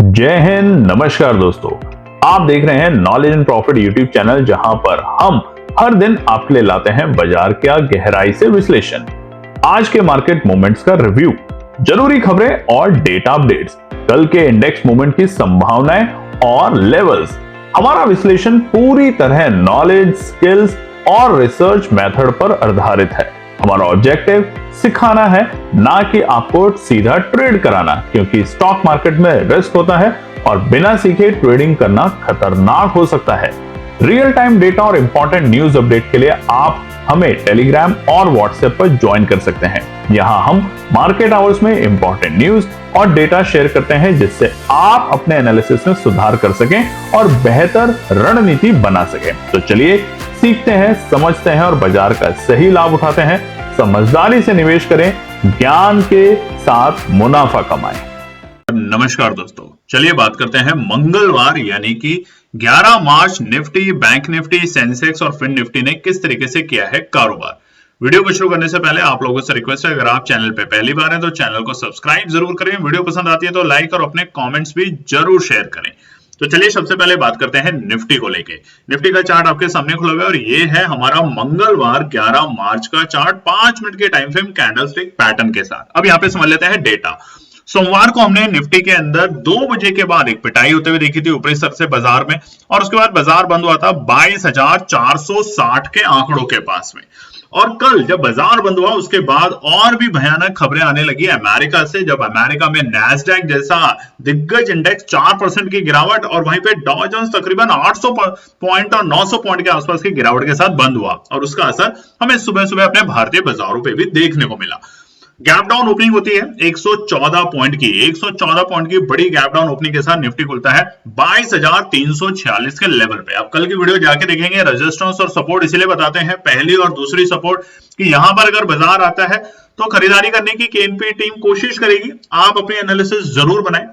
जय हिंद, नमस्कार दोस्तों। आप देख रहे हैं knowledge and profit YouTube channel, जहां पर हम हर दिन आपके लिए लाते हैं बाजार का गहराई से विश्लेषण, आज के मार्केट मूवमेंट्स का रिव्यू, जरूरी खबरें और डेटा अपडेट्स, कल के इंडेक्स मूवमेंट की संभावनाएं और लेवल्स। हमारा विश्लेषण पूरी तरह नॉलेज, स्किल्स और रिसर्च मेथड पर आधारित है। हमारा ऑब्जेक्टिव सिखाना है, ना कि आपको सीधा ट्रेड कराना, क्योंकि स्टॉक मार्केट में रिस्क होता है और बिना सीखे ट्रेडिंग करना खतरनाक हो सकता है। रियल टाइम डेटा और इंपॉर्टेंट न्यूज अपडेट के लिए आप हमें टेलीग्राम और व्हाट्सएप पर ज्वाइन कर सकते हैं। यहां हम मार्केट आवर्स में इंपॉर्टेंट न्यूज और डेटा शेयर करते हैं, जिससे आप अपने एनालिसिस में सुधार कर सकें और बेहतर रणनीति बना सकें। तो चलिए सीखते हैं, समझते हैं और बाजार का सही लाभ उठाते हैं। समझदारी से निवेश करें, ज्ञान के साथ मुनाफा कमाएं। नमस्कार दोस्तों, चलिए बात करते हैं मंगलवार यानी कि 11 मार्च निफ्टी, बैंक निफ्टी, सेंसेक्स और फिन निफ्टी ने किस तरीके से किया है कारोबार। वीडियो को शुरू करने से पहले आप लोगों से रिक्वेस्ट है, अगर आप चैनल पे पहली बार हैं तो चैनल को सब्सक्राइब जरूर करें, वीडियो पसंद आती है तो लाइक और अपने कमेंट्स भी जरूर शेयर करें। तो चलिए सबसे पहले बात करते हैं निफ्टी को लेके। निफ्टी का चार्ट आपके सामने खुला हुआ है और ये है हमारा मंगलवार 11 मार्च का चार्ट, 5 मिनट के टाइम फ्रेम कैंडलस्टिक पैटर्न के साथ। अब यहाँ पे समझ लेते हैं डेटा। सोमवार को हमने निफ्टी के अंदर 2 बजे के बाद एक पिटाई होते हुए देखी थी ऊपरी स्तर से बाजार में, और उसके बाद बाजार बंद हुआ था 22,460 के आंकड़ों के पास में। और कल जब बाजार बंद हुआ उसके बाद और भी भयानक खबरें आने लगी अमेरिका से, जब अमेरिका में नैस्डैक जैसा दिग्गज इंडेक्स 4% की गिरावट और वहीं पे डॉ जोन्स तकरीबन 800 पॉइंट और 900 पॉइंट के आसपास की गिरावट के साथ बंद हुआ, और उसका असर हमें सुबह सुबह अपने भारतीय बाजारों पे भी देखने को मिला। गैप डाउन ओपनिंग होती है 114 पॉइंट की, 114 पॉइंट की बड़ी गैप डाउन ओपनिंग के साथ निफ्टी खुलता है 22,346 के लेवल पे। अब कल की वीडियो जाके देखेंगे, रेजिस्टेंस और सपोर्ट इसीलिए बताते हैं, पहली और दूसरी सपोर्ट कि यहां पर अगर बाजार आता है तो खरीदारी करने की केएनपी टीम कोशिश करेगी। आप अपनी एनालिसिस जरूर बनाएं,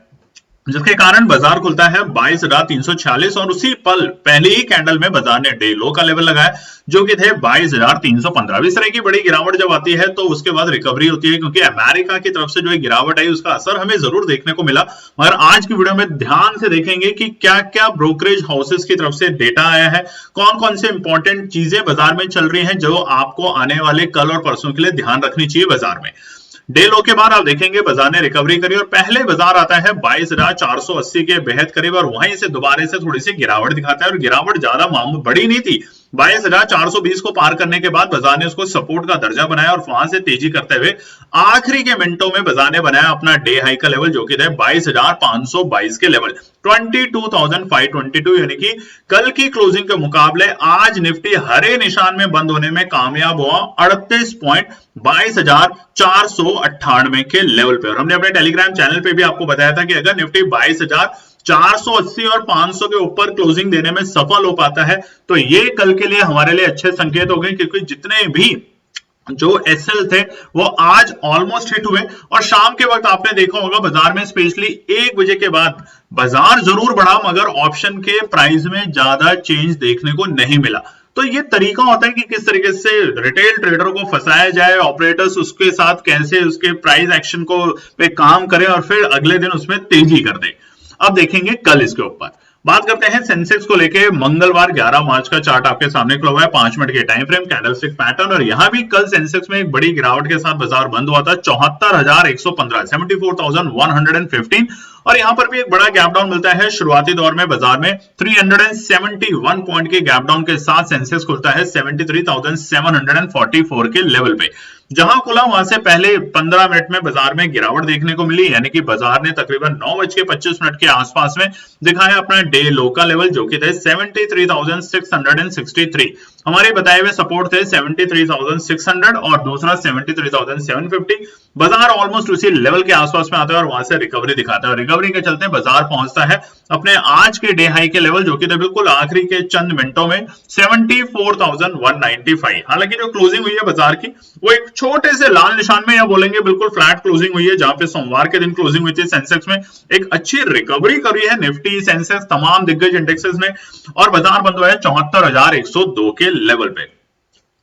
जिसके कारण बाजार खुलता है 22,346 और उसी पल पहले ही कैंडल में बाजार ने डे लो का लेवल लगाया, जो कि थे 22,315। इस तरह की बड़ी गिरावट जब आती है तो उसके बाद रिकवरी होती है, क्योंकि अमेरिका की तरफ से जो गिरावट आई उसका असर हमें जरूर देखने को मिला। मगर आज की वीडियो में ध्यान से देखेंगे कि क्या क्या ब्रोकरेज हाउसेस की तरफ से डेटा आया है, कौन कौन से इंपॉर्टेंट चीजें बाजार में चल रही हैं जो आपको आने वाले कल और परसों के लिए ध्यान रखनी चाहिए बाजार में। डे लो के बाद आप देखेंगे बाजार ने रिकवरी करी और पहले बाजार आता है 22,480 के बेहद करीब, और वहीं से दोबारा से थोड़ी सी गिरावट दिखाता है, और गिरावट ज्यादा बड़ी नहीं थी। 22,420 को पार करने के बाद बाजार ने उसको सपोर्ट का दर्जा बनाया और वहां से तेजी करते हुए आखिरी के मिनटों में बाजार ने बनाया अपना डे हाई का लेवल, जो कि था 22,522 के लेवल, 22,522, यानी कि कल की क्लोजिंग के मुकाबले आज निफ्टी हरे निशान में बंद होने में कामयाब हुआ 38 पॉइंट 22,498 के लेवल पे। और हमने अपने टेलीग्राम चैनल पे भी आपको बताया था कि अगर निफ्टी 22,480 और 500 के ऊपर क्लोजिंग देने में सफल हो पाता है तो ये कल के लिए हमारे लिए अच्छे संकेत हो गए, क्योंकि जितने भी जो एसएल थे वो आज ऑलमोस्ट हिट हुए। और शाम के वक्त आपने देखा होगा बाजार में स्पेशली 1 बजे के बाद बाजार जरूर बढ़ा, मगर ऑप्शन के प्राइस में ज्यादा चेंज देखने को नहीं मिला। तो ये तरीका होता है कि किस तरीके से रिटेल ट्रेडर को फंसाया जाए, ऑपरेटर्स उसके साथ कैसे उसके प्राइस एक्शन को पे काम करें और फिर अगले दिन उसमें तेजी कर दे। अब देखेंगे कल इसके ऊपर। बात करते हैं सेंसेक्स को लेके। मंगलवार 11 मार्च का चार्ट आपके सामने खुला हुआ है, 5 मिनट के टाइम फ्रेम कैंडलस्टिक पैटर्न, और यहां भी कल सेंसेक्स में एक बड़ी गिरावट के साथ बाजार बंद हुआ था 74,115, 74,115, और यहां पर भी एक बड़ा गैप डाउन मिलता है। शुरुआती दौर में बाजार में 371 पॉइंट के गैप डाउन के साथ सेंसेक्स खुलता है 73,744 के लेवल पे। जहां खुला वहां से पहले 15 मिनट में बाजार में गिरावट देखने को मिली, यानी कि बाजार ने तकरीबन 9:25 के आसपास में दिखाया अपना डे लो का लेवल, जो कि थे 73,663। हमारे बताए हुए सपोर्ट थे 73,600 और दूसरा 73,750। बाजार ऑलमोस्ट उसी लेवल के आसपास में आता है और वहां से रिकवरी दिखाता है, और रिकवरी के चलते बाजार पहुंचता है अपने आज के डे हाई के लेवल, जो कि थे बिल्कुल आखिरी के चंद मिनटों में 74,195। हालांकि जो क्लोजिंग हुई है बाजार की वो एक छोटे से लाल निशान में, या बोलेंगे बिल्कुल फ्लैट क्लोजिंग हुई है, जहां पे सोमवार के दिन क्लोजिंग हुई थी सेंसेक्स में एक अच्छी रिकवरी करी है निफ्टी, सेंसेक्स, तमाम दिग्गज इंडेक्सेस ने, और बाजार बंद हुआ है 74,102 के लेवल पे।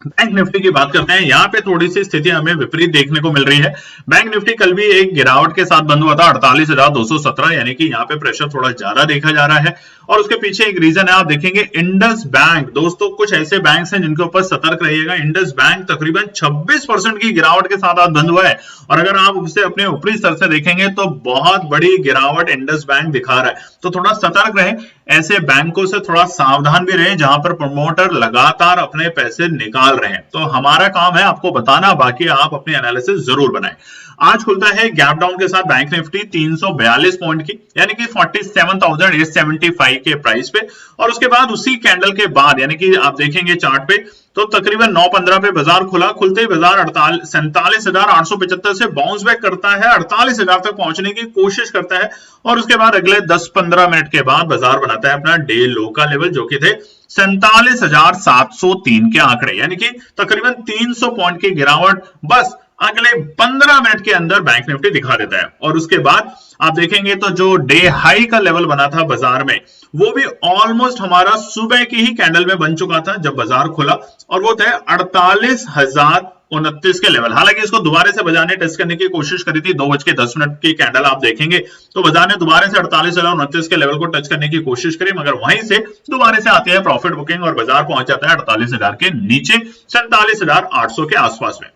बैंक निफ्टी की बात करते हैं। यहाँ पे थोड़ी सी स्थिति हमें विपरीत देखने को मिल रही है। बैंक निफ्टी कल भी एक गिरावट के साथ बंद हुआ था 48,217, यानी कि यहाँ पे प्रेशर थोड़ा ज्यादा देखा जा रहा है। और उसके पीछे एक रीजन है, आप देखेंगे इंडस बैंक। दोस्तों कुछ ऐसे बैंक्स हैं जिनके ऊपर सतर्क रहिएगा। इंडस बैंक तकरीबन 26% की गिरावट के साथ आज बंद हुआ है, और अगर आप उसे अपने ऊपरी स्तर से देखेंगे तो बहुत बड़ी गिरावट इंडस बैंक दिखा रहा है। तो थोड़ा सतर्क रहें, ऐसे बैंकों से थोड़ा सावधान भी रहें जहां पर प्रमोटर लगातार अपने पैसे निकाल रहे हैं। तो हमारा काम है आपको बताना, बाकी आप अपनी एनालिसिस जरूर बनाएं। आज खुलता है गैप डाउन के साथ बैंक निफ्टी 342 पॉइंट की, यानी कि 47,875 के प्राइस पे, और उसके बाद उसी कैंडल के बाद यानी कि आप देखेंगे चार्ट पे तो तकरीबन 9:15 पे बाजार खुला। खुलते ही बाजार 47,875 से बाउंस बैक करता है, 48,000 तक पहुंचने की कोशिश करता है, और उसके बाद अगले 10-15 मिनट के बाद बाजार बनाता है अपना डे लो का लेवल, जो कि थे 47,703 के आंकड़े, यानी कि तकरीबन 300 पॉइंट की गिरावट बस अगले 15 मिनट के अंदर बैंक निफ्टी दिखा देता है। और उसके बाद आप देखेंगे तो जो डे हाई का लेवल बना था बाजार में, वो भी ऑलमोस्ट हमारा सुबह की ही कैंडल में बन चुका था जब बाजार खुला, और वो थे 48,029 के लेवल। हालांकि इसको दोबारा से बाजार ने टेस्ट करने की कोशिश करी थी, 2:10 की कैंडल आप देखेंगे तो बाजार ने दोबारा से 48,029 के लेवल को टच करने की कोशिश करी, मगर वहीं से दोबारा से आती है प्रॉफिट बुकिंग और बाजार पहुंच जाता है 48,000 के नीचे, 47,800 के आसपास में।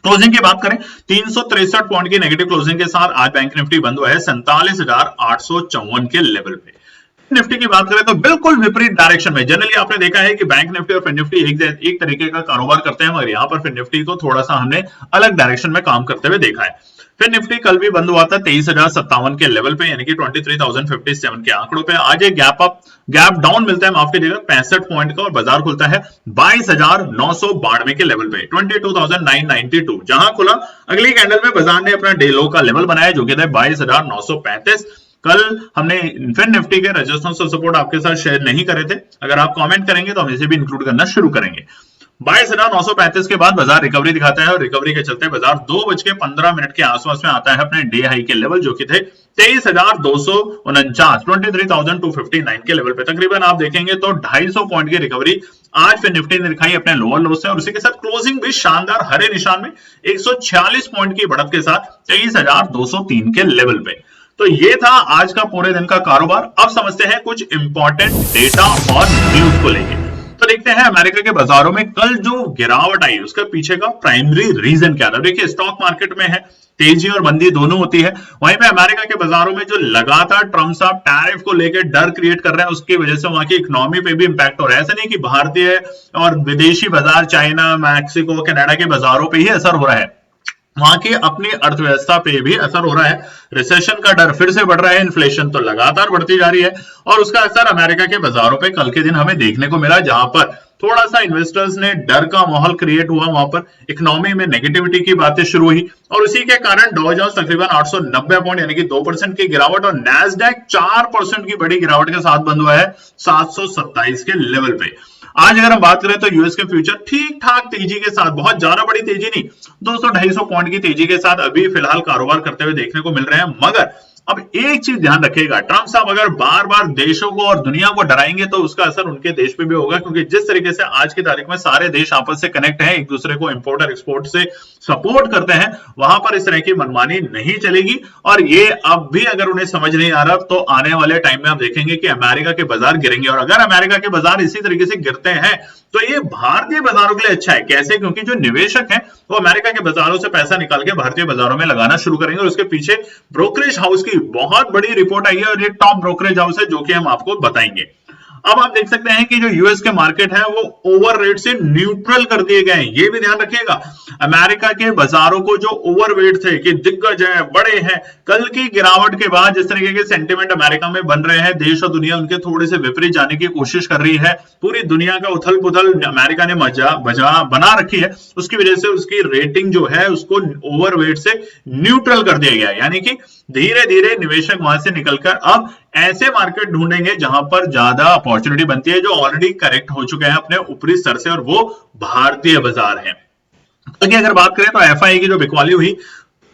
क्लोजिंग की बात करें 363 पॉइंट की नेगेटिव क्लोजिंग के साथ आज बैंक निफ्टी बंद हुआ है 47,854 के लेवल पे। निफ्टी की बात करें तो बिल्कुल विपरीत डायरेक्शन में। जनरली आपने देखा है कि बैंक निफ्टी और फिन निफ्टी एक तरीके का कारोबार करते हैं, मगर यहाँ पर फिन निफ्टी को थोड़ा सा हमने अलग डायरेक्शन में काम करते हुए देखा है। फिर निफ्टी कल भी बंद हुआ था 23,057 के लेवल पे, यानी कि 23,057 के आंकड़ों पे। आज एक गैप डाउन मिलता है, माफ कीजिएगा, 65 पॉइंट का, और बाजार खुलता है 22,992 के लेवल पे, 22,992। जहां खुला अगली कैंडल में बाजार ने अपना डे लो का लेवल बनाया, जो कि था 22,935। कल हमने फिन निफ्टी के रेजिस्टेंस और सपोर्ट आपके साथ शेयर नहीं करे थे, अगर आप कमेंट करेंगे तो हम इसे भी इंक्लूड करना शुरू करेंगे। 22,935 के बाद बाजार रिकवरी दिखाता है, और रिकवरी के चलते बाजार 2:15 के आसपास में आता है अपने डे हाई के लेवल, जो कि थे 23,249, 23,259 के लेवल पे। तकरीबन आप देखेंगे तो 250 पॉइंट की रिकवरी आज फिर निफ्टी ने दिखाई अपने लोअर लो से, और उसी के साथ क्लोजिंग भी शानदार हरे निशान में 146 पॉइंट की बढ़त के साथ 23,203 के लेवल पे। तो ये था आज का पूरे दिन का कारोबार। अब समझते हैं कुछ इंपॉर्टेंट डेटा और न्यूज को लेकर। तो देखते हैं अमेरिका के बाजारों में कल जो गिरावट आई उसका पीछे का प्राइमरी रीजन क्या था। देखिए स्टॉक मार्केट में है तेजी और मंदी दोनों होती है, वहीं पे अमेरिका के बाजारों में जो लगातार ट्रम्प साहब टैरिफ को लेकर डर क्रिएट कर रहे हैं, उसकी वजह से वहां की इकोनॉमी पे भी इंपैक्ट हो रहा है। ऐसा नहीं कि भारतीय और विदेशी बाजार, चाइना, मैक्सिको, कनाडा के बाजारों पे ही असर हो रहा है, वहां की अपनी अर्थव्यवस्था पे भी असर हो रहा है। रिसेशन का डर फिर से बढ़ रहा है, इन्फ्लेशन तो लगातार बढ़ती जा रही है, और उसका असर अमेरिका के बाजारों पे कल के दिन हमें देखने को मिला, जहां पर थोड़ा सा इन्वेस्टर्स ने डर का माहौल क्रिएट हुआ, वहां पर इकोनॉमी में नेगेटिविटी की बातें शुरू हुई, और उसी के कारण डॉ जोन्स तकरीबन 890 पॉइंट यानी कि 2% की गिरावट, और नैस्डैक 4% की बड़ी गिरावट के साथ बंद हुआ है 727 के लेवल पे। आज अगर हम बात करें तो यूएस के फ्यूचर ठीक ठाक तेजी के साथ, बहुत ज्यादा बड़ी तेजी नहीं, 200-250 पॉइंट की तेजी के साथ अभी फिलहाल कारोबार करते हुए देखने को मिल रहे हैं। मगर अब एक चीज ध्यान रखिएगा, ट्रम्प साहब अगर बार बार देशों को और दुनिया को डराएंगे तो उसका असर उनके देश पे भी होगा, क्योंकि जिस तरीके से आज की तारीख में सारे देश आपस से कनेक्ट हैं, एक दूसरे को इंपोर्ट और एक्सपोर्ट से सपोर्ट करते हैं, वहां पर इस तरह की मनमानी नहीं चलेगी। और ये अब भी अगर उन्हें समझ नहीं आ रहा तो आने वाले टाइम में आप देखेंगे कि अमेरिका के बाजार गिरेंगे, और अगर अमेरिका के बाजार इसी तरीके से गिरते हैं तो ये भारतीय बाजारों के लिए अच्छा है। कैसे? क्योंकि जो निवेशक हैं वो अमेरिका के बाजारों से पैसा निकाल के भारतीय बाजारों में लगाना शुरू करेंगे, और उसके पीछे ब्रोकरेज हाउस की बहुत बड़ी रिपोर्ट आई है, और ये टॉप ब्रोकरेज हाउस है जो कि हम आपको बताएंगे। अब आप देख सकते हैं कि जो यूएस के मार्केट है वो ओवर रेट से न्यूट्रल कर दिए गए हैं, ये भी ध्यान रखिएगा। अमेरिका के बाजारों को जो ओवरवेट थे कि दिग्गज हैं, बड़े हैं, कल की गिरावट के बाद जिस तरीके के सेंटिमेंट अमेरिका में बन रहे हैं, देश और दुनिया उनके थोड़े से विपरीत जाने की कोशिश कर रही है। पूरी दुनिया का उथल पुथल अमेरिका ने बना रखी है, उसकी वजह से उसकी रेटिंग जो है उसको ओवरवेट से न्यूट्रल कर दिया गया, यानी कि धीरे धीरे निवेशक वहां से निकलकर अब ऐसे मार्केट ढूंढेंगे जहां पर ज्यादा अपॉर्चुनिटी बनती है, जो ऑलरेडी करेक्ट हो चुके हैं अपने ऊपरी स्तर से, और वो भारतीय बाजार हैं। अगर बात करें तो एफआई की जो बिकवाली हुई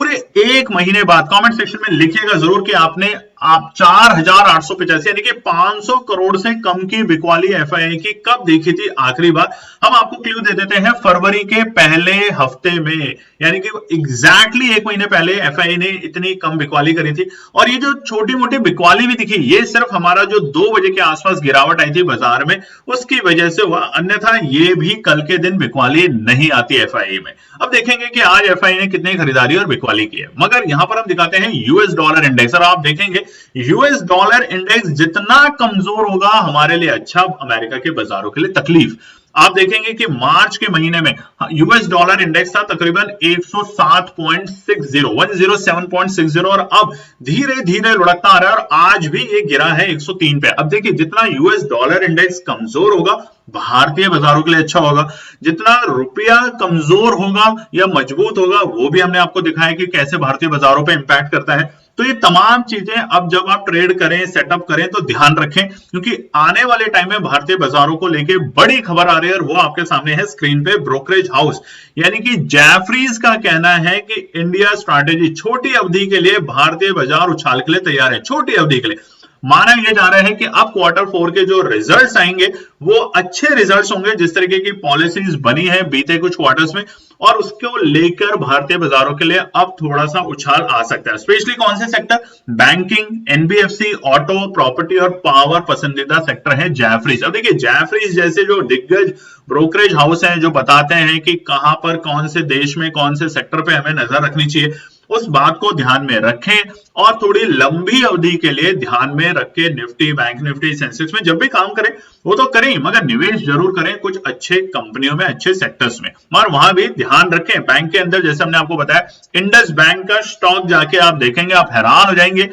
पूरे एक महीने बाद, कमेंट सेक्शन में लिखिएगा जरूर कि आपने आप 4,885 यानी कि 500 करोड़ से कम की बिकवाली एफआईआई की कब देखी थी आखिरी बार? हम आपको क्लू दे देते हैं, फरवरी के पहले हफ्ते में, यानी कि एग्जैक्टली एक महीने पहले एफआईआई ने इतनी कम बिकवाली करी थी। और ये जो छोटी मोटी बिकवाली भी दिखी, ये सिर्फ हमारा जो 2 बजे के आसपास गिरावट आई थी बाजार में उसकी वजह से हुआ, अन्यथा ये भी कल के दिन बिकवाली नहीं आती एफआईआई में। अब देखेंगे कि आज एफआईआई ने कितनी खरीदारी और बिकवाली की है। मगर यहां पर हम दिखाते हैं यूएस डॉलर इंडेक्स, और आप देखेंगे यूएस डॉलर इंडेक्स जितना कमजोर होगा हमारे लिए अच्छा, अमेरिका के बाजारों के लिए तकलीफ। आप देखेंगे कि मार्च के महीने में यूएस डॉलर इंडेक्स था तकरीबन 107.60 107.60 और अब धीरे धीरे लुढ़कता आ रहा है और आज भी ये गिरा है 103 पे। अब देखिए जितना यूएस डॉलर इंडेक्स कमजोर होगा भारतीय बाजारों के लिए अच्छा होगा, जितना रुपया कमजोर होगा या मजबूत होगा वो भी हमने आपको दिखाया कि कैसे भारतीय बाजारों पे इंपैक्ट करता है। तो ये तमाम चीजें अब जब आप ट्रेड करें, सेटअप करें तो ध्यान रखें, क्योंकि आने वाले टाइम में भारतीय बाजारों को लेके बड़ी खबर आ रही है और वो आपके सामने है स्क्रीन पे। ब्रोकरेज हाउस यानी कि जैफरीज का कहना है कि इंडिया स्ट्रैटेजी छोटी अवधि के लिए भारतीय बाजार उछाल के लिए तैयार है। छोटी अवधि के लिए माना यह जा रहा है कि अब Q4 के जो रिजल्ट्स आएंगे वो अच्छे रिजल्ट्स होंगे, जिस तरीके की पॉलिसीज बनी है बीते कुछ क्वार्टर्स में, और उसको लेकर भारतीय बाजारों के लिए अब थोड़ा सा उछाल आ सकता है। स्पेशली कौन से sector? Banking, NBFC, auto, property और पावर पसंदीदा सेक्टर है जैफरीज। अब देखिए जैफरीज जैसे जो दिग्गज ब्रोकरेज हाउस हैं जो बताते हैं कि कहां पर कौन से देश में कौन से सेक्टर पे हमें नजर रखनी चाहिए, उस बात को ध्यान में रखें और थोड़ी लंबी अवधि के लिए ध्यान में रख के निफ्टी, बैंक निफ्टी, सेंसेक्स में जब भी काम करें वो तो करें, मगर निवेश जरूर करें कुछ अच्छे कंपनियों में, अच्छे सेक्टर्स में। मगर वहां भी ध्यान रखें, बैंक के अंदर जैसे हमने आपको बताया इंडस बैंक का स्टॉक जाके आप देखेंगे आप हैरान हो जाएंगे।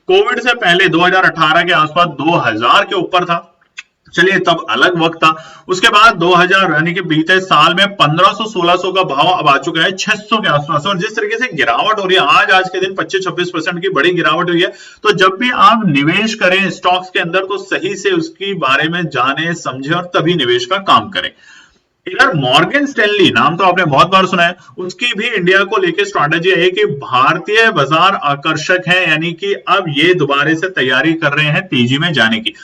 कोविड से पहले 2018 के आसपास 2000 के ऊपर था, चलिए तब अलग वक्त था। उसके बाद 2000 यानी कि बीते साल में 1500-1600 का भाव अब आ चुका है 600 के आसपास, और जिस तरीके से गिरावट हो रही है आज के दिन 25-26% की बड़ी गिरावट हुई है। तो जब भी आप निवेश करें स्टॉक्स के अंदर तो सही से उसके बारे में जाने समझे और तभी निवेश का काम करें। इधर मॉर्गन स्टैनली नाम तो आपने बहुत बार सुना है, उसकी भी इंडिया को लेकर स्ट्रैटेजी है कि भारतीय बाजार आकर्षक है, यानी कि अब ये दोबारा से तैयारी कर रहे हैं तेजी में जाने की।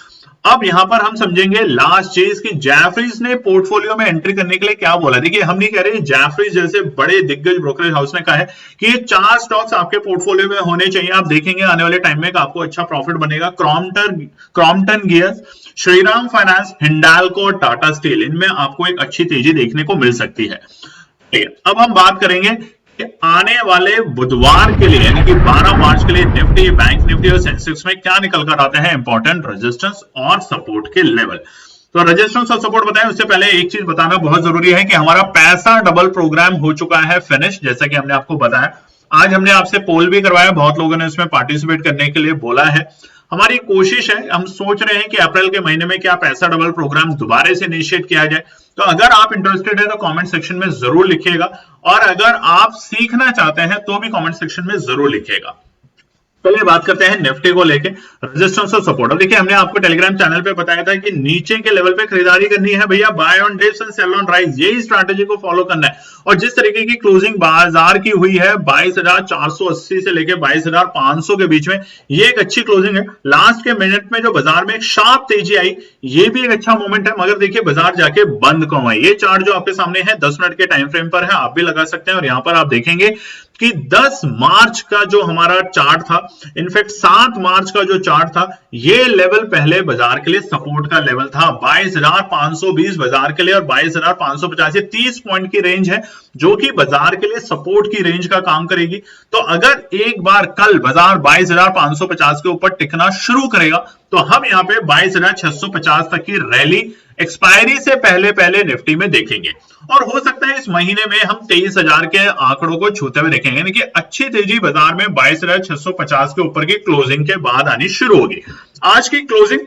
अब यहां पर हम समझेंगे लास्ट चीज कि जैफरीज ने पोर्टफोलियो में एंट्री करने के लिए क्या बोला। देखिए हम नहीं कह रहे, जैफरीज जैसे बड़े दिग्गज ब्रोकरेज हाउस ने कहा है कि ये 4 स्टॉक्स आपके पोर्टफोलियो में होने चाहिए। आप देखेंगे आने वाले टाइम में आपको अच्छा प्रॉफिट बनेगा। Crompton gears, Shriram finance, Hindalco और टाटा स्टील, इनमें आपको एक अच्छी तेजी देखने को मिल सकती है। अब हम बात करेंगे कि आने वाले बुधवार के लिए यानी कि 12 मार्च के लिए निफ्टी, बैंक निफ्टी और सेंसेक्स में क्या निकल कर आते हैं इंपॉर्टेंट रेजिस्टेंस और सपोर्ट के लेवल। तो रेजिस्टेंस और सपोर्ट बताएं उससे पहले एक चीज बताना बहुत जरूरी है कि हमारा पैसा डबल प्रोग्राम हो चुका है फिनिश, जैसा कि हमने आपको बताया। आज हमने आपसे पोल भी करवाया, बहुत लोगों ने इसमें पार्टिसिपेट करने के लिए बोला है। हमारी कोशिश है, हम सोच रहे हैं कि अप्रैल के महीने में क्या पैसा डबल प्रोग्राम दोबारा से इनिशिएट किया जाए। तो अगर आप इंटरेस्टेड है तो कमेंट सेक्शन में जरूर लिखिएगा, और अगर आप सीखना चाहते हैं तो भी कमेंट सेक्शन में जरूर लिखिएगा। पहले बात करते हैं निफ्टी को लेके रेजिस्टेंस और सपोर्ट। अब देखिए हमने आपको टेलीग्राम चैनल पे बताया था कि नीचे के लेवल पे खरीदारी करनी है भैया, buy on dips and sell on rise, यही स्ट्रैटेजी को फॉलो करना है। और जिस तरीके की क्लोजिंग बाजार की हुई है 22,480 से लेके 22,500 के बीच में, ये एक अच्छी क्लोजिंग है। लास्ट के मिनट में जो बाजार में एक शार्प तेजी आई, ये भी एक अच्छा मोमेंट है। मगर देखिए बाजार जाके बंद कौन है, ये चार्ट जो आपके सामने है 10 मिनट के टाइम फ्रेम पर है, आप भी लगा सकते हैं। और यहां पर आप देखेंगे कि 10 मार्च का जो हमारा चार्ट था, इनफैक्ट 7 मार्च का जो चार्ट था, ये लेवल पहले बाजार के लिए सपोर्ट का लेवल था। 22,520 बाजार के लिए और 22,550, 30 पॉइंट की रेंज है जो कि बाजार के लिए सपोर्ट की रेंज का काम करेगी। तो अगर एक बार कल बाजार 22,550 के ऊपर टिकना शुरू करेगा तो हम यहां पे 22,650 तक की रैली एक्सपायरी से पहले पहले निफ्टी में देखेंगे, और हो सकता है इस महीने में हम 23,000 के आंकड़ों को छूते हुए देखेंगे, यानी कि अच्छी तेजी बाजार में 22,650 के ऊपर की क्लोजिंग के बाद आनी शुरू होगी। आज की क्लोजिंग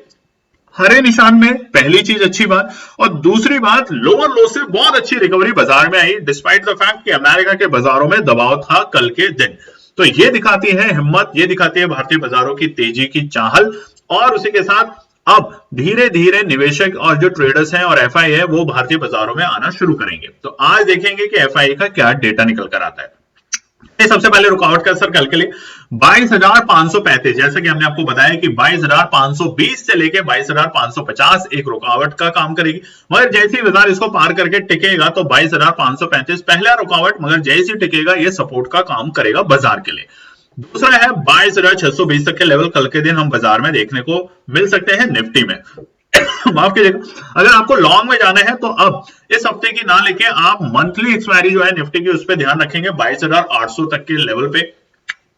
हरे निशान में, पहली चीज अच्छी बात, और दूसरी बात लोअर लो से बहुत अच्छी रिकवरी बाजार में आई, डिस्पाइट द फैक्ट कि अमेरिका के बाजारों में दबाव था कल के दिन। तो ये दिखाती है हिम्मत, ये दिखाती है भारतीय बाजारों की तेजी की चाहल, और उसी के साथ अब धीरे धीरे निवेशक और जो ट्रेडर्स हैं और एफआई है वो भारतीय बाजारों में आना शुरू करेंगे। तो आज देखेंगे कि एफआई का क्या डेटा निकल कर आता है। सबसे पहले रुकावट का असर कल के लिए 22,535, जैसे कि हमने आपको बताया कि 22,520 से लेके 22,550 एक रुकावट का काम करेगी, मगर जैसे ही बाजार इसको पार करके टिकेगा तो 22,535 पहला रुकावट, मगर जैसे ही टिकेगा ये सपोर्ट का काम करेगा बाजार के लिए। दूसरा है 22,620 तक के लेवल कल के दिन हम बाजार में देखने को मिल सकते हैं निफ्टी में। माफ कीजिएगा, अगर आपको लॉन्ग में जाना है तो अब इस हफ्ते की ना लेके आप मंथली एक्सपायरी जो है निफ्टी की उस पर ध्यान रखेंगे 22,800 तक के लेवल पे,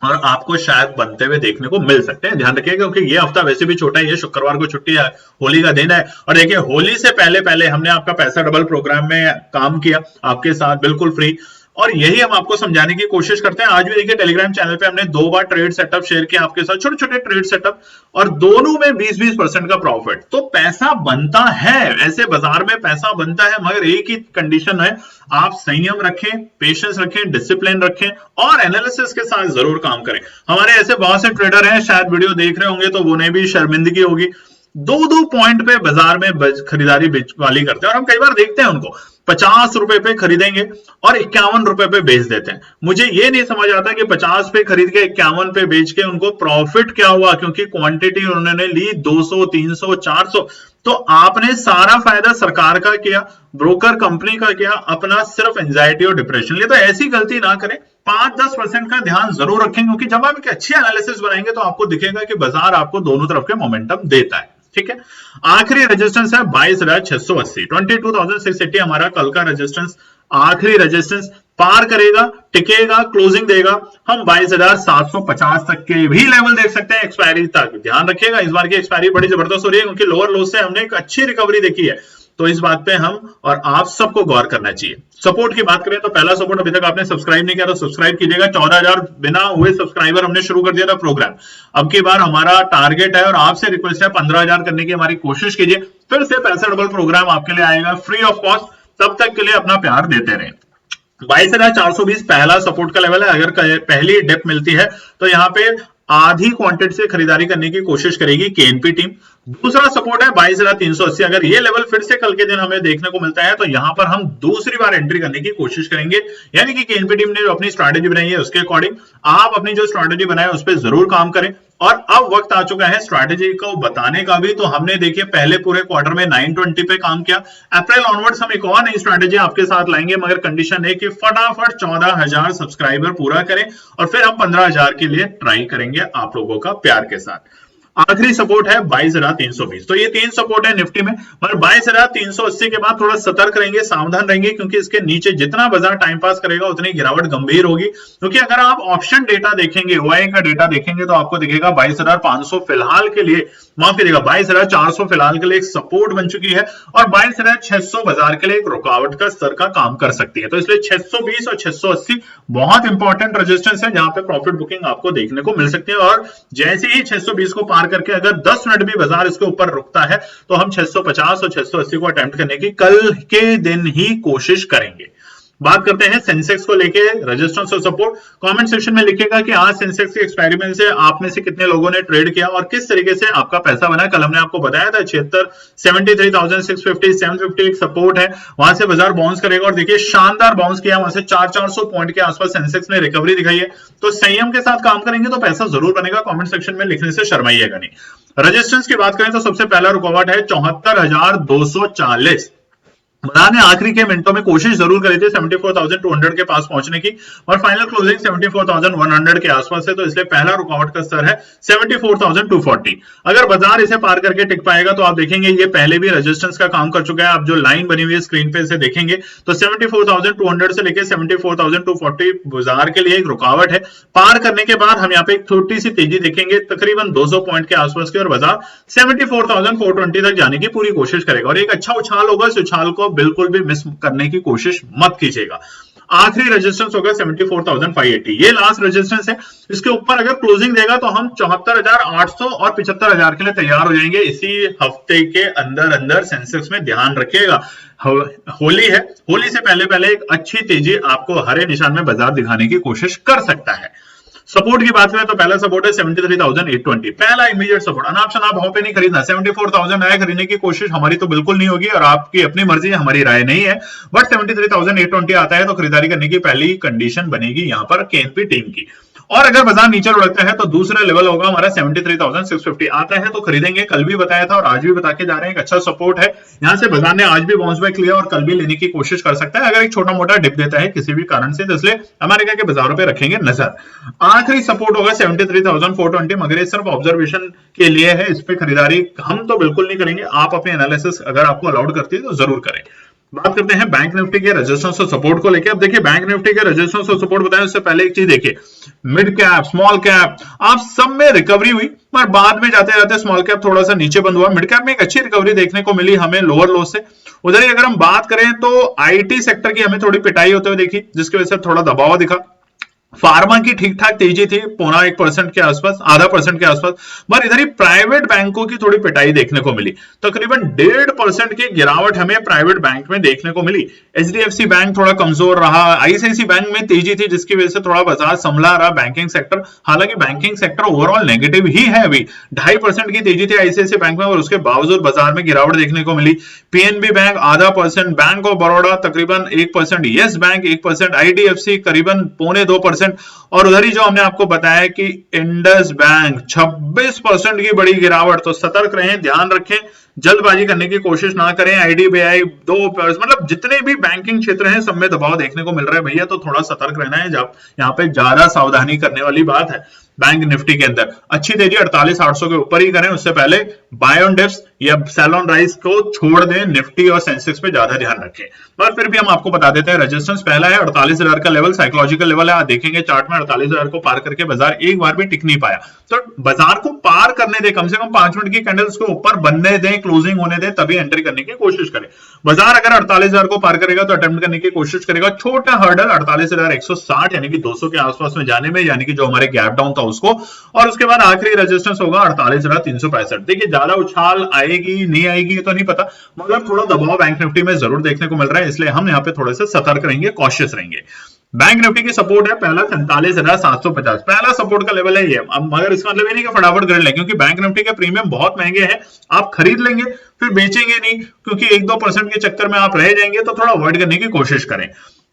और आपको शायद बनते हुए देखने को मिल सकते हैं। ध्यान रखिएगा क्योंकि ये हफ्ता वैसे भी छोटा है, ये शुक्रवार को छुट्टी है, होली का दिन है, और देखिए होली से पहले पहले हमने आपका पैसा डबल प्रोग्राम में काम किया आपके साथ बिल्कुल फ्री, और यही हम आपको समझाने की कोशिश करते हैं। आज भी देखिए टेलीग्राम चैनल पे हमने 2 बार ट्रेड सेटअप शेयर किया आपके साथ, छोटे छोटे ट्रेड सेटअप, और दोनों में 20-20% का प्रॉफिट। तो पैसा बनता है, ऐसे बाजार में पैसा बनता है, मगर एक ही कंडीशन है, आप संयम रखें, पेशेंस रखें, डिसिप्लिन रखें और एनालिसिस के साथ जरूर काम करें। हमारे ऐसे बहुत से ट्रेडर हैं, शायद वीडियो देख रहे होंगे तो उन्हें भी शर्मिंदगी होगी, 2-2 पॉइंट पे बाजार में खरीदारी वाली करते हैं, और हम कई बार देखते हैं उनको 50 रुपए पे खरीदेंगे और 51 रुपए पे बेच देते हैं। मुझे ये नहीं समझ आता कि 50 पे खरीद के 51 पे बेच के उनको प्रॉफिट क्या हुआ, क्योंकि क्वांटिटी उन्होंने ली 200, 300, 400। तो आपने सारा फायदा सरकार का किया, ब्रोकर कंपनी का किया, अपना सिर्फ एंजाइटी और डिप्रेशन लिया। तो ऐसी गलती ना करें, 5-10% का ध्यान जरूर रखें, क्योंकि जब आप एक अच्छी एनालिसिस बनाएंगे तो आपको दिखेगा कि बाजार आपको दोनों तरफ के मोमेंटम देता है। ठीक है, आखिरी रेजिस्टेंस है 22,680, 22,680 हमारा कल का रेजिस्टेंस, आखिरी रेजिस्टेंस पार करेगा, टिकेगा, क्लोजिंग देगा, हम 22,750 तक के भी लेवल देख सकते हैं एक्सपायरी तक। ध्यान रखिएगा, इस बार की एक्सपायरी बड़ी जबरदस्त हो रही है, क्योंकि लोअर लो से हमने एक अच्छी रिकवरी देखी है, तो इस बात पे हम और आप सबको गौर करना चाहिए। सपोर्ट की बात करें तो पहला सपोर्ट, अभी तक आपने सब्सक्राइब नहीं किया तो सब्सक्राइब कीजिएगा। 14,000 बिना हुए सब्सक्राइबर हमने शुरू कर दिया था प्रोग्राम, अब की बार हमारा टारगेट है और आपसे रिक्वेस्ट है 15,000 करने की हमारी कोशिश कीजिए। फिर से पैसा डबल प्रोग्राम आपके लिए आएगा फ्री ऑफ कॉस्ट, तब तक के लिए अपना प्यार देते रहें। 22,420 पहला सपोर्ट का लेवल है, अगर पहली डिप मिलती है तो यहाँ पे आधी क्वांटिटी से खरीदारी करने की कोशिश करेगी केएनपी टीम। दूसरा सपोर्ट है 22,380, अगर ये लेवल फिर से कल के दिन हमें देखने को मिलता है तो यहां पर हम दूसरी बार एंट्री करने की कोशिश करेंगे, यानी कि केएनपी टीम ने जो अपनी स्ट्रैटेजी बनाई है उसके अकॉर्डिंग आप अपनी जो स्ट्रैटेजी बनाए उस पर जरूर काम करें। और अब वक्त आ चुका है स्ट्रैटेजी को बताने का भी, तो हमने देखिए पहले पूरे क्वार्टर में 920 पे काम किया, अप्रैल ऑनवर्ड्स हम एक और नई स्ट्रैटेजी आपके साथ लाएंगे, मगर कंडीशन है कि फटाफट 14,000 सब्सक्राइबर पूरा करें और फिर हम 15,000 के लिए ट्राई करेंगे आप लोगों का प्यार के साथ। आखिरी सपोर्ट है 22,320, तो ये 3 सपोर्ट है निफ्टी में, मगर 22,380 के बाद थोड़ा सतर्क रहेंगे, सावधान रहेंगे, क्योंकि इसके नीचे जितना बाजार टाइम पास करेगा उतनी गिरावट गंभीर होगी। क्योंकि अगर आप ऑप्शन डेटा देखेंगे, ओआई का डेटा देखेंगे तो आपको दिखेगा 22,500 फिलहाल के लिए, माफ कीजिएगा 22,400 फिलहाल के लिए एक सपोर्ट बन चुकी है, और 22,600 बाजार के लिए एक रुकावट का स्तर का काम कर सकती है। तो इसलिए 620 और 680 बहुत इंपॉर्टेंट रेजिस्टेंस है, जहां पे प्रॉफिट बुकिंग आपको देखने को मिल सकती है। और जैसे ही 620 को पार करके अगर 10 मिनट भी बाजार इसके ऊपर रुकता है तो हम 650 और 680 को अटेम्प्ट करने की कल के दिन ही कोशिश करेंगे। बात करते हैं सेंसेक्स को लेके रेजिस्टेंस और सपोर्ट। कमेंट सेक्शन में लिखिएगा कि आज सेंसेक्स के एक्सपेरिमेंट से आप में से कितने लोगों ने ट्रेड किया और किस तरीके से आपका पैसा बना। कल हमने आपको बताया था 73,650 750 एक सपोर्ट है, वहां से बाजार बाउंस करेगा, और देखिए शानदार बाउंस किया, वहां से 400 पॉइंट के आसपास सेंसेक्स ने रिकवरी दिखाई है। तो संयम के साथ काम करेंगे तो पैसा जरूर बनेगा, कमेंट सेक्शन में लिखने से शर्माइएगा नहीं। रेजिस्टेंस की बात करें तो सबसे पहला रुकावट है 74,240। बाजार ने आखिरी के मिनटों में कोशिश जरूर करी थी 74,200 के पास पहुंचने की, और फाइनल क्लोजिंग 74,100 के आसपास है, तो इसलिए पहला रुकावट का स्तर है 74,240। अगर बाजार इसे पार करके टिक पाएगा तो आप देखेंगे ये पहले भी रेजिस्टेंस का काम कर चुका है। आप जो लाइन बनी हुई है स्क्रीन पे इसे देखेंगे तो 74,200 से लेकर 74,240 बाजार के लिए एक रुकावट है। पार करने के बाद हम यहाँ पे एक छोटी सी तेजी देखेंगे तकरीबन 200 पॉइंट के आसपास की, और बाजार 74,420 तक जाने की पूरी कोशिश करेगा, और एक अच्छा उछाल होगा। इस उछाल को बिल्कुल भी मिस करने की कोशिश मत कीजिएगा। आखिरी रेजिस्टेंस होगा 74,580, ये लास्ट रेजिस्टेंस है। इसके ऊपर अगर क्लोजिंग देगा तो हम 74,800 और 75,000 के लिए तैयार हो जाएंगे इसी हफ्ते के अंदर अंदर। सेंसेक्स में ध्यान रखिएगा, होली है, होली से पहले पहले एक अच्छी तेजी आपको हरे निशान में बाजार दिखाने की कोशिश कर सकता है। सपोर्ट की बात करें तो पहला सपोर्ट है 73,820, पहला इमीडिएट सपोर्ट। अनाप्शन आप वहां पे नहीं खरीदना, 74,000 नया खरीदने की कोशिश हमारी तो बिल्कुल नहीं होगी, और आपकी अपनी मर्जी, हमारी राय नहीं है। बट 73,820 आता है तो खरीदारी करने की पहली कंडीशन बनेगी यहां पर केएनपी टीम की। और अगर बाजार नीचे लुढ़कता है तो दूसरा लेवल होगा हमारा 73,650 आता है तो खरीदेंगे। कल भी बताया था और आज भी बता के जा रहे हैं, एक अच्छा सपोर्ट है। यहां से बाजार ने आज भी बाउंस बैक लिया और कल भी लेने की कोशिश कर सकता है अगर एक छोटा मोटा डिप देता है किसी भी कारण से, तो इसलिए अमेरिका के बाजारों पे रखेंगे नजर। आखिरी सपोर्ट होगा 73,420, मगर ये सिर्फ ऑब्जर्वेशन के लिए है, इस पे खरीदारी हम तो बिल्कुल नहीं करेंगे। आप अपने एनालिसिस अगर आपको अलाउड करती है तो जरूर करें। बात करते हैं बैंक निफ्टी के रेजिस्टेंस और सपोर्ट को लेकर। अब देखिए बैंक निफ्टी के रेजिस्टेंस और सपोर्ट बताएं उससे पहले एक चीज देखिए, मिड कैप स्मॉल कैप आप सब में रिकवरी हुई, पर बाद में जाते जाते स्मॉल कैप थोड़ा सा नीचे बंद हुआ। मिड कैप में एक अच्छी रिकवरी देखने को मिली हमें लोअर लो से। उधर ही अगर हम बात करें तो आईटी सेक्टर की हमें थोड़ी पिटाई होते हुए देखी, जिसकी वजह से थोड़ा दबाव दिखा। फार्मा की ठीक ठाक तेजी थी, 0.25% के आसपास, 0.5% के आसपास, मगर इधर ही प्राइवेट बैंकों की थोड़ी पिटाई देखने को मिली। तकरीबन 1.5% की गिरावट हमें प्राइवेट बैंक में देखने को मिली। एचडीएफसी बैंक थोड़ा कमजोर रहा, आईसीआईसी बैंक में तेजी थी, जिसकी वजह से थोड़ा बाजार संभला रहा बैंकिंग सेक्टर। हालांकि बैंकिंग सेक्टर ओवरऑल नेगेटिव ही है, अभी 2.5% की तेजी थी आईसीआईसी बैंक में और उसके बावजूद बाजार में गिरावट देखने को मिली। PNB bank 0.5%, bank of Baroda तकरीबन 1%, येस बैंक 1%, आईडीएफसी करीबन 0.25%, और उधर ही जो हमने आपको बताया कि इंडस बैंक 26% की बड़ी गिरावट। तो सतर्क रहें, ध्यान रखें, जल्दबाजी करने की कोशिश ना करें। आईडीबीआई 2%, मतलब जितने भी बैंकिंग क्षेत्र हैं सब में दबाव देखने को मिल रहा है भैया, तो थोड़ा सतर्क रहना है। जब यहाँ पे ज्यादा सावधानी करने वाली बात है। बैंक निफ्टी के अंदर अच्छी तेजी 48,800 के ऊपर ही करें, उससे पहले बाय ऑन डिप्स या सेल ऑन राइज को छोड़ दें। निफ्टी और सेंसेक्स पे ज्यादा ध्यान रखें, पर फिर भी हम आपको बता देते हैं रेजिस्टेंस पहला है 48,000 का लेवल, साइकोलॉजिकल लेवल है। आप देखेंगे चार्ट में 48,000 को पार करके बाजार एक बार भी टिक नहीं पाया, तो बाजार को पार करने दें, कम से कम 5 मिनट की कैंडल्स को ऊपर बनने दें, क्लोजिंग होने दें, तभी एंट्री करने की कोशिश करें। बाजार अगर 48,000 को पार करेगा तो अटेम्प्ट करने की कोशिश करेगा। छोटा हर्डल 48,160 यानी कि 200 के आसपास में जाने में, यानी कि जो हमारे गैप डाउन था उसको, और उसके बाद आखिरी रेजिस्टेंस होगा 48,365। देखिए ज्यादा उछाल आएगी नहीं आएगी ये तो नहीं पता, मगर थोड़ा दबाव बैंक निफ्टी में जरूर देखने को मिल रहा है, इसलिए हम यहाँ पे थोड़े से सतर्क रहेंगे, कॉशियस रहेंगे। बैंक निफ्टी की सपोर्ट है पहला 47,750, पहला सपोर्ट का लेवल है ये। अब मगर इसका मतलब ये नहीं कि फटाफट कर लें, क्योंकि बैंक निफ्टी के प्रीमियम बहुत महंगे हैं। आप खरीद लेंगे फिर बेचेंगे नहीं, क्योंकि 1-2% के चक्कर में आप रह जाएंगे, तो थोड़ा अवॉइड करने की कोशिश करें।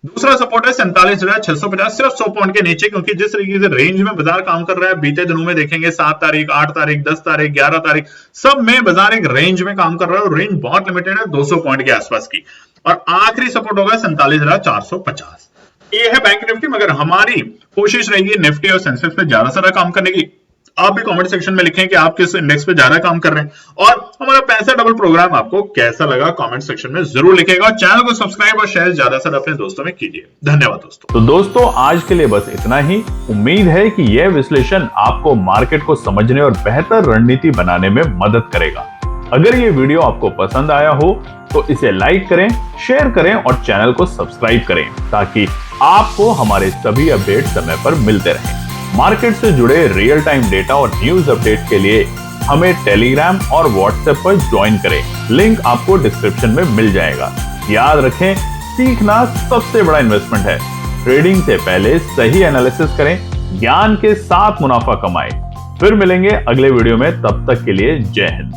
दूसरा सपोर्ट है 47,650, सिर्फ 100 पॉइंट के नीचे, क्योंकि जिस तरीके से रेंज में बाजार काम कर रहा है, बीते दिनों में देखेंगे 7 तारीख, 8 तारीख, 10 तारीख, 11 तारीख, सब में बाजार एक रेंज में काम कर रहा है और रेंज बहुत लिमिटेड है 200 पॉइंट के आसपास की। और आखिरी सपोर्ट होगा 47,450। ये है बैंक निफ्टी, मगर हमारी कोशिश रहेगी निफ्टी और सेंसेक्स पे ज्यादा सारा काम करने की। आप भी कमेंट सेक्शन में लिखें कि आप किस इंडेक्स पे ज्यादा काम कर रहे हैं, और हमारा पैसा डबल प्रोग्राम आपको कैसा लगा कमेंट सेक्शन में जरूर लिखेगा। चैनल को सब्सक्राइब और शेयर ज्यादा से अपने दोस्तों में कीजिए। धन्यवाद दोस्तों। तो दोस्तों आज के लिए बस इतना ही। उम्मीद है कि यह विश्लेषण आपको मार्केट को समझने और बेहतर रणनीति बनाने में मदद करेगा। अगर ये वीडियो आपको पसंद आया हो तो इसे लाइक करें, शेयर करें और चैनल को सब्सक्राइब करें, ताकि आपको हमारे सभी अपडेट समय पर मिलते रहें। मार्केट से जुड़े रियल टाइम डेटा और न्यूज अपडेट के लिए हमें टेलीग्राम और व्हाट्सएप पर ज्वाइन करें, लिंक आपको डिस्क्रिप्शन में मिल जाएगा। याद रखें, सीखना सबसे बड़ा इन्वेस्टमेंट है। ट्रेडिंग से पहले सही एनालिसिस करें, ज्ञान के साथ मुनाफा कमाएं। फिर मिलेंगे अगले वीडियो में, तब तक के लिए जय हिंद।